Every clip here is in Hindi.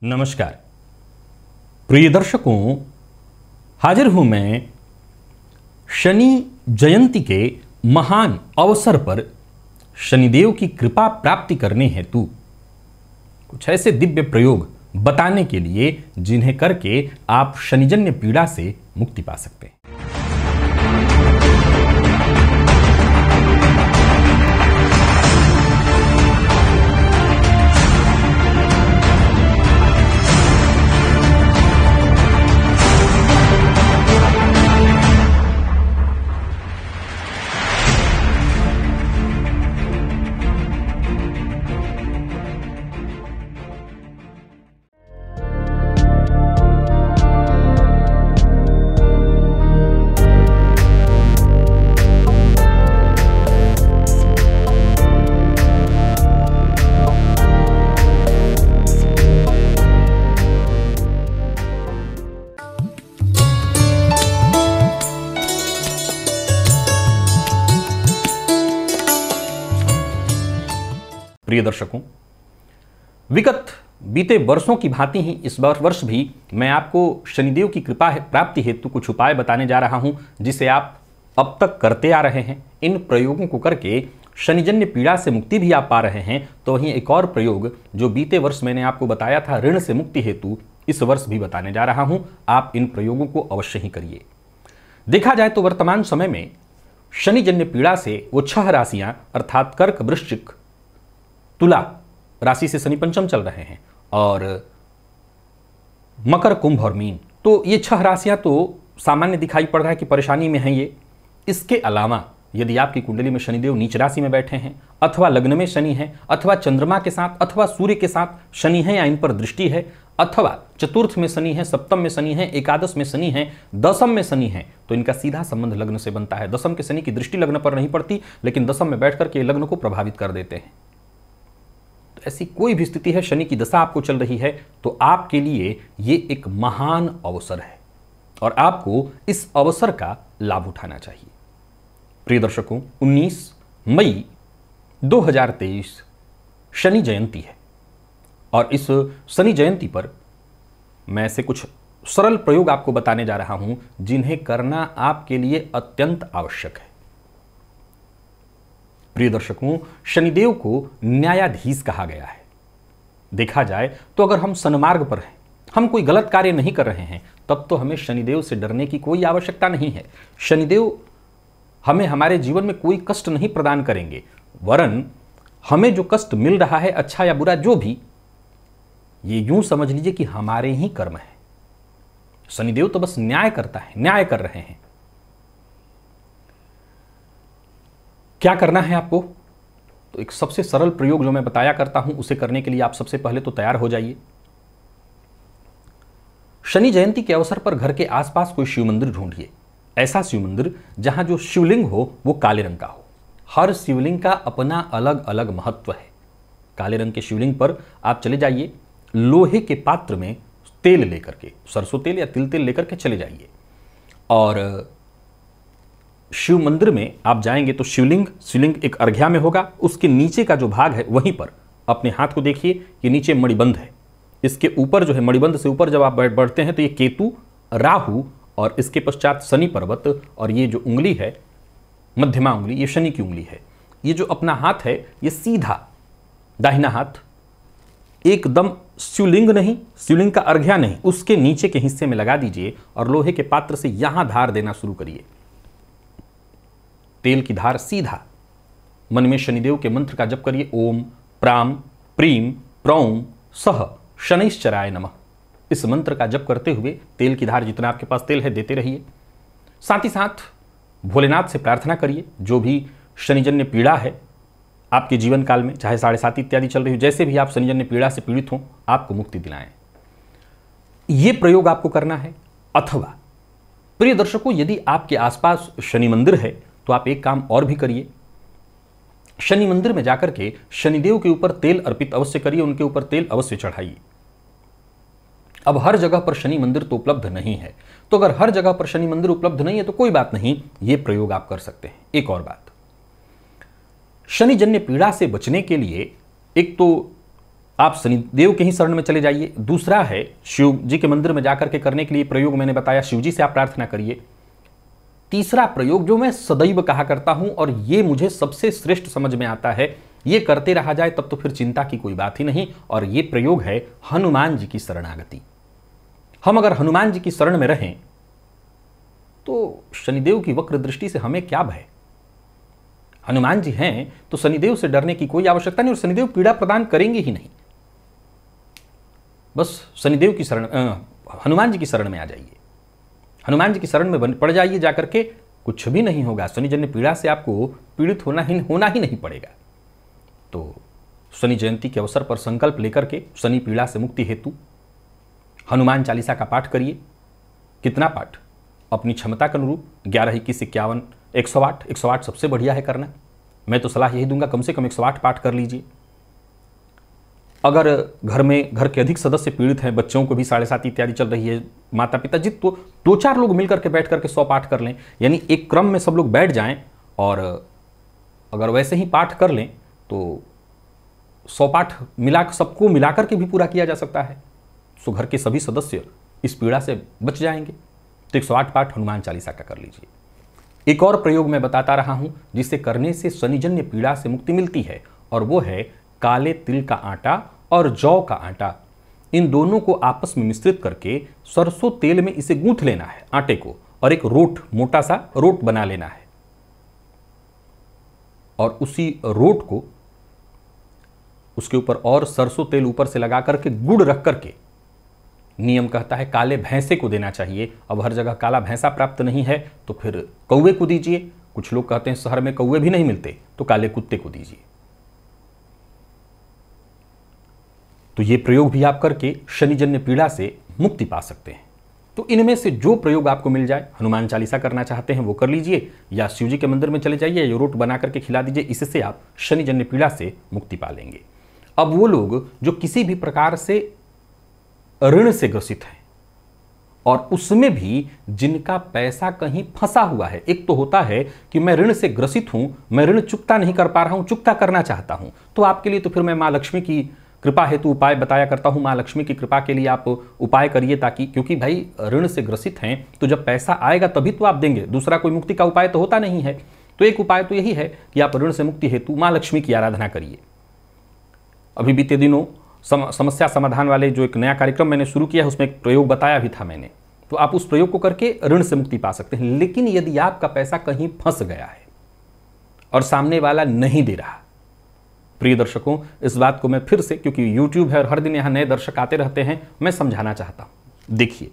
नमस्कार प्रिय दर्शकों, हाजिर हूं मैं शनि जयंती के महान अवसर पर शनिदेव की कृपा प्राप्ति करने हेतु कुछ ऐसे दिव्य प्रयोग बताने के लिए जिन्हें करके आप शनिजन्य पीड़ा से मुक्ति पा सकते हैं। प्रिय दर्शकों, विगत बीते वर्षों की भांति ही इस वर्ष भी मैं आपको शनिदेव की कृपा प्राप्ति हेतु कुछ उपाय बताने जा रहा हूं, जिसे आप अब तक करते आ रहे हैं। इन प्रयोगों को करके शनिजन्य पीड़ा से मुक्ति भी आप पा रहे हैं। तो वहीं एक और प्रयोग जो बीते वर्ष मैंने आपको बताया था ऋण से मुक्ति हेतु, इस वर्ष भी बताने जा रहा हूं। आप इन प्रयोगों को अवश्य ही करिए। देखा जाए तो वर्तमान समय में शनिजन्य पीड़ा से वो 6 राशियां अर्थात कर्क, वृश्चिक, तुला राशि से शनि पंचम चल रहे हैं और मकर, कुंभ और मीन, तो ये 6 राशियां तो सामान्य दिखाई पड़ रहा है कि परेशानी में हैं ये। इसके अलावा यदि आपकी कुंडली में शनिदेव नीच राशि में बैठे हैं, अथवा लग्न में शनि है, अथवा चंद्रमा के साथ अथवा सूर्य के साथ शनि है या इन पर दृष्टि है, अथवा चतुर्थ में शनि है, सप्तम में शनि है, एकादश में शनि है, दशम में शनि है, तो इनका सीधा संबंध लग्न से बनता है। दशम के शनि की दृष्टि लग्न पर नहीं पड़ती, लेकिन दशम में बैठ करके लग्न को प्रभावित कर देते हैं। ऐसी कोई भी स्थिति है, शनि की दशा आपको चल रही है, तो आपके लिए ये एक महान अवसर है और आपको इस अवसर का लाभ उठाना चाहिए। प्रिय दर्शकों, 19 मई 2023 शनि जयंती है और इस शनि जयंती पर मैं ऐसे कुछ सरल प्रयोग आपको बताने जा रहा हूं जिन्हें करना आपके लिए अत्यंत आवश्यक है। प्रिय दर्शकों, शनिदेव को न्यायाधीश कहा गया है। देखा जाए तो अगर हम सन्मार्ग पर हैं, हम कोई गलत कार्य नहीं कर रहे हैं, तब तो हमें शनिदेव से डरने की कोई आवश्यकता नहीं है। शनिदेव हमें हमारे जीवन में कोई कष्ट नहीं प्रदान करेंगे, वरन हमें जो कष्ट मिल रहा है, अच्छा या बुरा जो भी, ये यूं समझ लीजिए कि हमारे ही कर्म है। शनिदेव तो बस न्याय करता है, न्याय कर रहे हैं। क्या करना है आपको? तो एक सबसे सरल प्रयोग जो मैं बताया करता हूं, उसे करने के लिए आप सबसे पहले तो तैयार हो जाइए। शनि जयंती के अवसर पर घर के आसपास कोई शिव मंदिर ढूंढिए। ऐसा शिव मंदिर जहां जो शिवलिंग हो वो काले रंग का हो। हर शिवलिंग का अपना अलग अलग महत्व है। काले रंग के शिवलिंग पर आप चले जाइए, लोहे के पात्र में तेल लेकर के, सरसों तेल या तिल तेल लेकर के चले जाइए और शिव मंदिर में आप जाएंगे तो शिवलिंग एक अर्घ्या में होगा। उसके नीचे का जो भाग है वहीं पर अपने हाथ को देखिए, ये नीचे मणिबंध है। इसके ऊपर जो है, मणिबंध से ऊपर जब आप बढ़ते हैं तो ये केतु, राहु और इसके पश्चात शनि पर्वत, और ये जो उंगली है मध्यमा उंगली, ये शनि की उंगली है। ये जो अपना हाथ है ये सीधा दाहिना हाथ एकदम शिवलिंग नहीं, शिवलिंग का अर्घ्या नहीं, उसके नीचे के हिस्से में लगा दीजिए और लोहे के पात्र से यहां धार देना शुरू करिए। तेल की धार सीधा मन में शनिदेव के मंत्र का जप करिए। ओम प्राम प्रीम प्रौम सह शनैश्चराय नमः। इस मंत्र का जप करते हुए तेल की धार, जितना आपके पास तेल है, देते रहिए। साथ ही साथ भोलेनाथ से प्रार्थना करिए, जो भी शनिजन्य पीड़ा है आपके जीवन काल में, चाहे 7.5 इत्यादि चल रही हो, जैसे भी आप शनिजन्य पीड़ा से पीड़ित हों, आपको मुक्ति दिलाएं। ये प्रयोग आपको करना है। अथवा प्रिय दर्शकों, यदि आपके आसपास शनि मंदिर है तो आप एक काम और भी करिए। शनि मंदिर में जाकर के शनिदेव के ऊपर तेल अर्पित अवश्य करिए, उनके ऊपर तेल अवश्य चढ़ाइए। अब हर जगह पर शनि मंदिर तो उपलब्ध नहीं है, तो अगर हर जगह पर शनि मंदिर उपलब्ध नहीं है तो कोई बात नहीं, ये प्रयोग आप कर सकते हैं। एक और बात, शनिजन्य पीड़ा से बचने के लिए एक तो आप शनिदेव के ही शरण में चले जाइए। दूसरा है शिव जी के मंदिर में जाकर के करने के लिए प्रयोग मैंने बताया, शिव जी से आप प्रार्थना करिए। तीसरा प्रयोग जो मैं सदैव कहा करता हूं और ये मुझे सबसे श्रेष्ठ समझ में आता है, ये करते रहा जाए तब तो फिर चिंता की कोई बात ही नहीं, और ये प्रयोग है हनुमान जी की शरणागति। हम अगर हनुमान जी की शरण में रहें तो शनिदेव की वक्र दृष्टि से हमें क्या भय। हनुमान जी हैं तो शनिदेव से डरने की कोई आवश्यकता नहीं, और शनिदेव पीड़ा प्रदान करेंगे ही नहीं। बस शनिदेव की शरण, हनुमान जी की शरण में आ जाइए, हनुमान जी की शरण में पड़ जाइए जाकर के, कुछ भी नहीं होगा। शनिजन्य पीड़ा से आपको पीड़ित होना ही नहीं पड़ेगा। तो शनि जयंती के अवसर पर संकल्प लेकर के शनि पीड़ा से मुक्ति हेतु हनुमान चालीसा का पाठ करिए। कितना पाठ? अपनी क्षमता के अनुरूप 11, 21, 51, 108। 108 सबसे बढ़िया है करना। मैं तो सलाह यही दूंगा कम से कम 108 पाठ कर लीजिए। अगर घर के अधिक सदस्य पीड़ित हैं, बच्चों को भी 7.5 इत्यादि चल रही है, माता पिता जी, तो 2-4 लोग मिलकर के बैठ करके 100 पाठ कर लें, यानी एक क्रम में सब लोग बैठ जाएं, और अगर वैसे ही पाठ कर लें तो 100 पाठ सबको मिलाकर के भी पूरा किया जा सकता है। सो घर के सभी सदस्य इस पीड़ा से बच जाएंगे। तो 108 पाठ हनुमान चालीसा का कर लीजिए। एक और प्रयोग मैं बताता रहा हूं जिसे करने से शनिजन्य पीड़ा से मुक्ति मिलती है, और वो है काले तिल का आटा और जौ का आटा। इन दोनों को आपस में मिश्रित करके सरसों तेल में इसे गूंथ लेना है आटे को, और एक रोट, मोटा सा रोट बना लेना है, और उसी रोट को उसके ऊपर और सरसों तेल ऊपर से लगा करके गुड़ रख करके, नियम कहता है काले भैंसे को देना चाहिए। अब हर जगह काला भैंसा प्राप्त नहीं है तो फिर कौवे को दीजिए। कुछ लोग कहते हैं शहर में कौवे भी नहीं मिलते, तो काले कुत्ते को दीजिए। तो ये प्रयोग भी आप करके शनिजन्य पीड़ा से मुक्ति पा सकते हैं। तो इनमें से जो प्रयोग आपको मिल जाए, हनुमान चालीसा करना चाहते हैं वो कर लीजिए, या शिव जी के मंदिर में चले जाइए, या रोट बना करके खिला दीजिए। इससे आप शनिजन्य पीड़ा से मुक्ति पा लेंगे। अब वो लोग जो किसी भी प्रकार से ऋण से ग्रसित हैं, और उसमें भी जिनका पैसा कहीं फंसा हुआ है, एक तो होता है कि मैं ऋण से ग्रसित हूं, मैं ऋण चुकता नहीं कर पा रहा हूं, चुकता करना चाहता हूं, तो आपके लिए तो फिर मैं मां लक्ष्मी की कृपा हेतु उपाय बताया करता हूं। मां लक्ष्मी की कृपा के लिए आप उपाय करिए, ताकि, क्योंकि भाई ऋण से ग्रसित हैं तो जब पैसा आएगा तभी तो आप देंगे, दूसरा कोई मुक्ति का उपाय तो होता नहीं है। तो एक उपाय तो यही है कि आप ऋण से मुक्ति हेतु मां लक्ष्मी की आराधना करिए। अभी बीते दिनों समस्या समाधान वाले जो एक नया कार्यक्रम मैंने शुरू किया है, उसमें एक प्रयोग बताया भी था मैंने, तो आप उस प्रयोग को करके ऋण से मुक्ति पा सकते हैं। लेकिन यदि आपका पैसा कहीं फंस गया है और सामने वाला नहीं दे रहा, प्रिय दर्शकों, इस बात को मैं फिर से, क्योंकि YouTube है और हर दिन यहां नए दर्शक आते रहते हैं, मैं समझाना चाहता हूं। देखिए,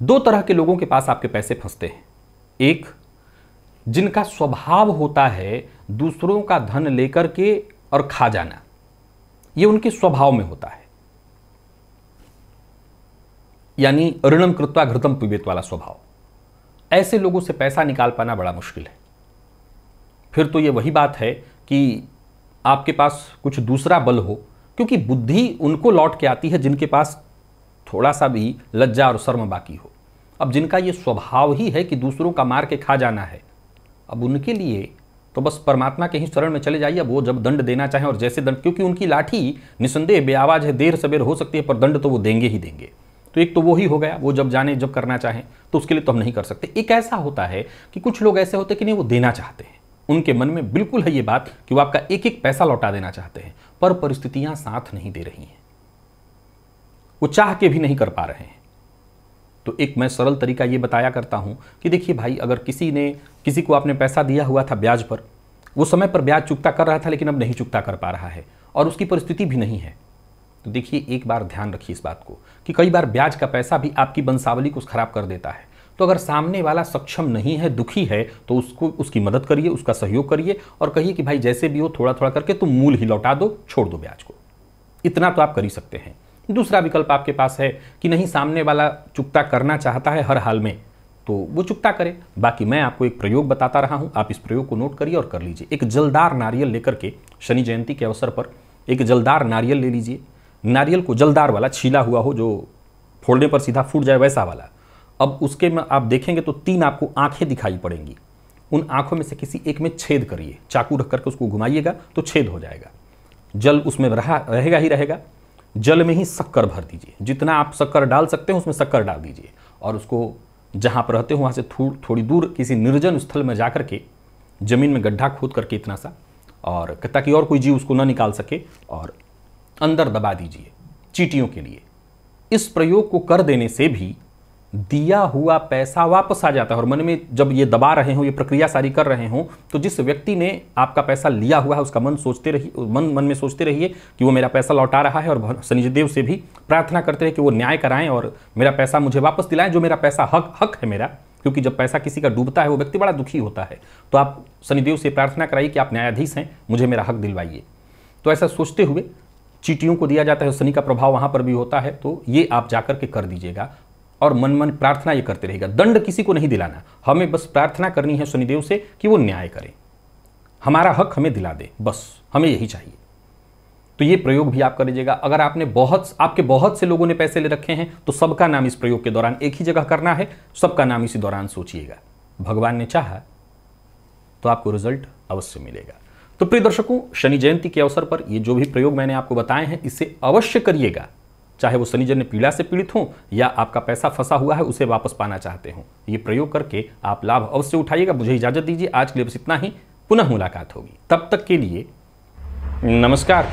2 तरह के लोगों के पास आपके पैसे फंसते हैं। एक, जिनका स्वभाव होता है दूसरों का धन लेकर के और खा जाना, ये उनके स्वभाव में होता है, यानी ऋणम कृत्वा घृतम पिबेत वाला स्वभाव। ऐसे लोगों से पैसा निकाल पाना बड़ा मुश्किल है। फिर तो ये वही बात है कि आपके पास कुछ दूसरा बल हो, क्योंकि बुद्धि उनको लौट के आती है जिनके पास थोड़ा सा भी लज्जा और शर्म बाकी हो। अब जिनका ये स्वभाव ही है कि दूसरों का मार के खा जाना है, अब उनके लिए तो बस परमात्मा के ही शरण में चले जाइए। अब वो जब दंड देना चाहें, और जैसे दंड, क्योंकि उनकी लाठी निसंदेह बेआवाज है, देर सवेर हो सकती है, पर दंड तो वो देंगे ही देंगे। तो एक तो वो ही हो गया, वो जब जाने जब करना चाहें, तो उसके लिए तो हम नहीं कर सकते। एक ऐसा होता है कि कुछ लोग ऐसे होते हैं कि नहीं, वो देना चाहते हैं, उनके मन में बिल्कुल है ये बात कि वो आपका एक एक पैसा लौटा देना चाहते हैं, पर परिस्थितियां साथ नहीं दे रही हैं, वो चाह के भी नहीं कर पा रहे हैं। तो एक मैं सरल तरीका ये बताया करता हूं कि देखिए भाई, अगर किसी को आपने पैसा दिया हुआ था ब्याज पर, वो समय पर ब्याज चुकता कर रहा था लेकिन अब नहीं चुकता कर पा रहा है, और उसकी परिस्थिति भी नहीं है, तो देखिए एक बार ध्यान रखिए इस बात को कि कई बार ब्याज का पैसा भी आपकी वंशावली को खराब कर देता है। तो अगर सामने वाला सक्षम नहीं है, दुखी है, तो उसकी मदद करिए, उसका सहयोग करिए, और कहिए कि भाई जैसे भी हो थोड़ा थोड़ा करके तुम मूल ही लौटा दो, छोड़ दो ब्याज को। इतना तो आप कर ही सकते हैं। दूसरा विकल्प आपके पास है कि नहीं, सामने वाला चुकता करना चाहता है हर हाल में, तो वो चुकता करे। बाकी मैं आपको एक प्रयोग बताता रहा हूं, आप इस प्रयोग को नोट करिए और कर लीजिए। एक जलदार नारियल लेकर के शनि जयंती के अवसर पर एक जलदार नारियल ले लीजिए। नारियल को जलदार वाला, छीला हुआ हो, जो फोड़ने पर सीधा फूट जाए वैसा वाला। अब उसके में आप देखेंगे तो 3 आपको आंखें दिखाई पड़ेंगी। उन आंखों में से किसी एक में छेद करिए, चाकू रख करके उसको घुमाइएगा तो छेद हो जाएगा। जल उसमें रहेगा ही रहेगा। जल में ही शक्कर भर दीजिए, जितना आप शक्कर डाल सकते हो उसमें शक्कर डाल दीजिए, और उसको जहाँ पर रहते हो वहाँ से थोड़ी दूर किसी निर्जन स्थल में जा करके ज़मीन में गड्ढा खोद करके इतना सा, और ताकि और कोई जीव उसको न निकाल सके, और अंदर दबा दीजिए चींटियों के लिए। इस प्रयोग को कर देने से भी दिया हुआ पैसा वापस आ जाता है। और मन में जब ये दबा रहे हो, ये प्रक्रिया सारी कर रहे हो, तो जिस व्यक्ति ने आपका पैसा लिया हुआ है उसका मन में सोचते रहिए कि वो मेरा पैसा लौटा रहा है, और शनिदेव से भी प्रार्थना करते रहे कि वो न्याय कराएं और मेरा पैसा मुझे वापस दिलाएं, जो मेरा पैसा हक है मेरा। क्योंकि जब पैसा किसी का डूबता है वो व्यक्ति बड़ा दुखी होता है। तो आप शनिदेव से प्रार्थना कराइए कि आप न्यायाधीश हैं, मुझे मेरा हक दिलवाइए। तो ऐसा सोचते हुए चींटियों को दिया जाता है, शनि का प्रभाव वहाँ पर भी होता है। तो ये आप जाकर के कर दीजिएगा, और मन मन प्रार्थना ये करते रहेगा। दंड किसी को नहीं दिलाना, हमें बस प्रार्थना करनी है शनिदेव से कि वो न्याय करे, हमारा हक हमें दिला दे, बस हमें यही चाहिए। तो ये प्रयोग भी आप कर लीजिएगा। अगर आपके बहुत से लोगों ने पैसे ले रखे हैं तो सबका नाम इस प्रयोग के दौरान एक ही जगह करना है, सबका नाम इसी दौरान सोचिएगा। भगवान ने चाहा तो आपको रिजल्ट अवश्य मिलेगा। तो प्रिय दर्शकों, शनि जयंती के अवसर पर ये जो भी प्रयोग मैंने आपको बताए हैं इसे अवश्य करिएगा, चाहे वो शनिजन्य पीड़ा से पीड़ित हो या आपका पैसा फंसा हुआ है उसे वापस पाना चाहते हो। ये प्रयोग करके आप लाभ अवश्य उठाइएगा। मुझे इजाजत दीजिए, आज के लिए बस इतना ही। पुनः मुलाकात होगी, तब तक के लिए नमस्कार।